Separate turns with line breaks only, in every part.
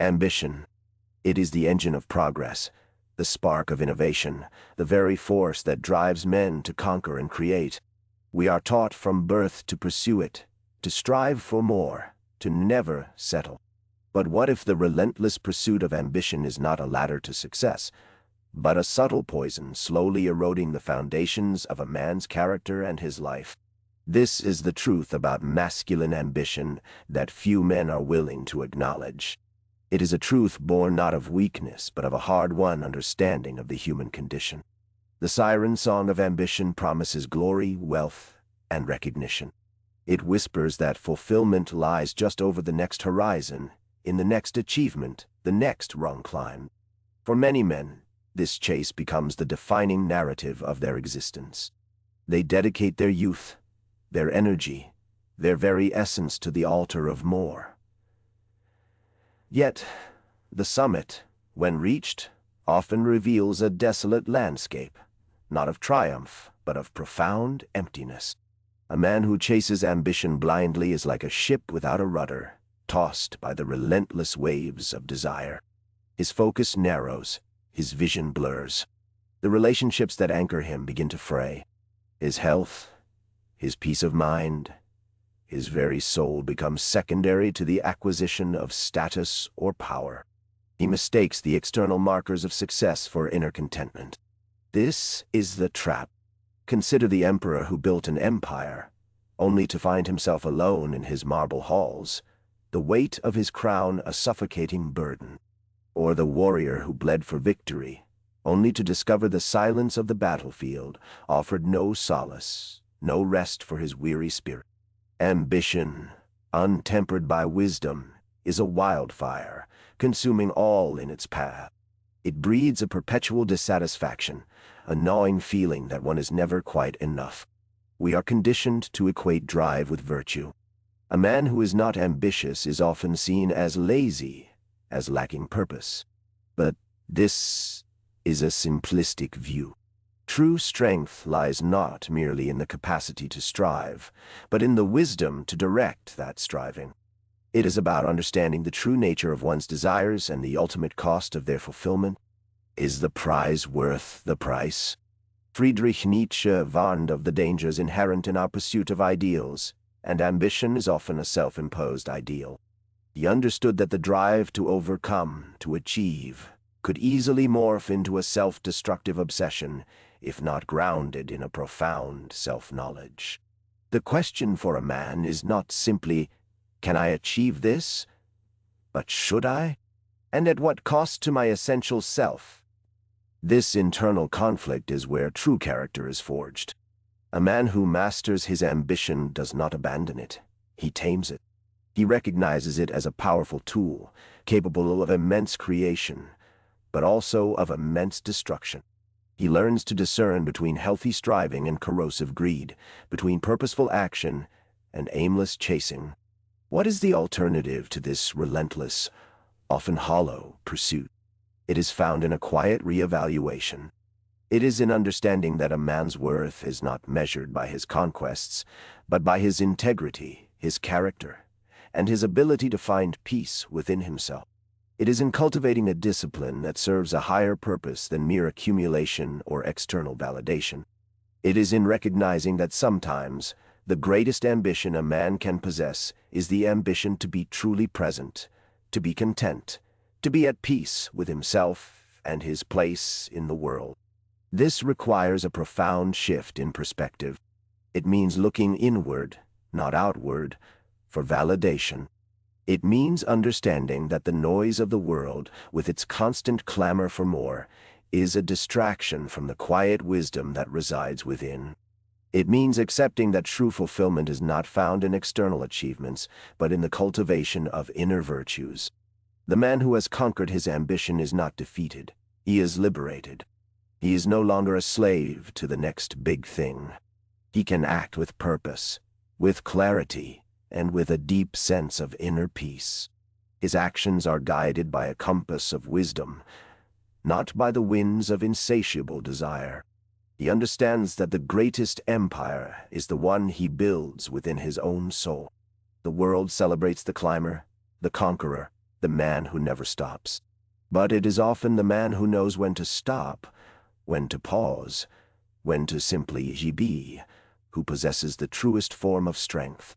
Ambition. It is the engine of progress, the spark of innovation, the very force that drives men to conquer and create. We are taught from birth to pursue it, to strive for more, to never settle. But what if the relentless pursuit of ambition is not a ladder to success, but a subtle poison slowly eroding the foundations of a man's character and his life? This is the truth about masculine ambition that few men are willing to acknowledge. It is a truth born not of weakness, but of a hard-won understanding of the human condition. The siren song of ambition promises glory, wealth, and recognition. It whispers that fulfillment lies just over the next horizon, in the next achievement, the next rung climb. For many men, this chase becomes the defining narrative of their existence. They dedicate their youth, their energy, their very essence to the altar of more. Yet, the summit, when reached, often reveals a desolate landscape, not of triumph, but of profound emptiness. A man who chases ambition blindly is like a ship without a rudder, tossed by the relentless waves of desire. His focus narrows, his vision blurs. The relationships that anchor him begin to fray. His health, his peace of mind, his very soul becomes secondary to the acquisition of status or power. He mistakes the external markers of success for inner contentment. This is the trap. Consider the emperor who built an empire, only to find himself alone in his marble halls, the weight of his crown a suffocating burden. Or the warrior who bled for victory, only to discover the silence of the battlefield offered no solace, no rest for his weary spirit. Ambition, untempered by wisdom, is a wildfire, consuming all in its path. It breeds a perpetual dissatisfaction, a gnawing feeling that one is never quite enough. We are conditioned to equate drive with virtue. A man who is not ambitious is often seen as lazy, as lacking purpose. But this is a simplistic view. True strength lies not merely in the capacity to strive, but in the wisdom to direct that striving. It is about understanding the true nature of one's desires and the ultimate cost of their fulfillment. Is the prize worth the price? Friedrich Nietzsche warned of the dangers inherent in our pursuit of ideals, and ambition is often a self-imposed ideal. He understood that the drive to overcome, to achieve, could easily morph into a self-destructive obsession, if not grounded in a profound self-knowledge. The question for a man is not simply, can I achieve this? But should I? And at what cost to my essential self? This internal conflict is where true character is forged. A man who masters his ambition does not abandon it. He tames it. He recognizes it as a powerful tool, capable of immense creation, but also of immense destruction. He learns to discern between healthy striving and corrosive greed, between purposeful action and aimless chasing. What is the alternative to this relentless, often hollow, pursuit? It is found in a quiet reevaluation. It is in understanding that a man's worth is not measured by his conquests, but by his integrity, his character, and his ability to find peace within himself. It is in cultivating a discipline that serves a higher purpose than mere accumulation or external validation. It is in recognizing that sometimes the greatest ambition a man can possess is the ambition to be truly present, to be content, to be at peace with himself and his place in the world. This requires a profound shift in perspective. It means looking inward, not outward, for validation. It means understanding that the noise of the world, with its constant clamor for more, is a distraction from the quiet wisdom that resides within. It means accepting that true fulfillment is not found in external achievements, but in the cultivation of inner virtues. The man who has conquered his ambition is not defeated. He is liberated. He is no longer a slave to the next big thing. He can act with purpose, with clarity, and with a deep sense of inner peace. His actions are guided by a compass of wisdom, not by the winds of insatiable desire. He understands that the greatest empire is the one he builds within his own soul. The world celebrates the climber, the conqueror, the man who never stops. But it is often the man who knows when to stop, when to pause, when to simply be, who possesses the truest form of strength.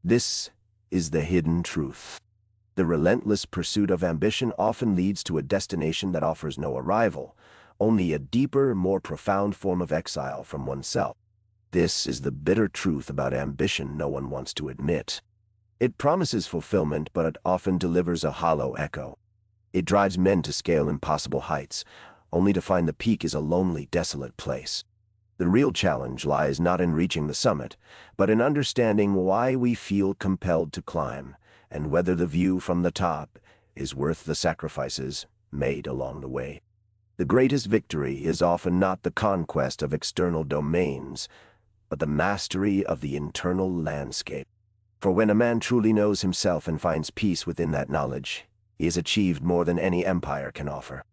This is the hidden truth. The relentless pursuit of ambition often leads to a destination that offers no arrival, only a deeper, more profound form of exile from oneself. This is the bitter truth about ambition no one wants to admit. It promises fulfillment, but it often delivers a hollow echo. It drives men to scale impossible heights, only to find the peak is a lonely, desolate place. The real challenge lies not in reaching the summit, but in understanding why we feel compelled to climb, and whether the view from the top is worth the sacrifices made along the way. The greatest victory is often not the conquest of external domains, but the mastery of the internal landscape. For when a man truly knows himself and finds peace within that knowledge, he has achieved more than any empire can offer.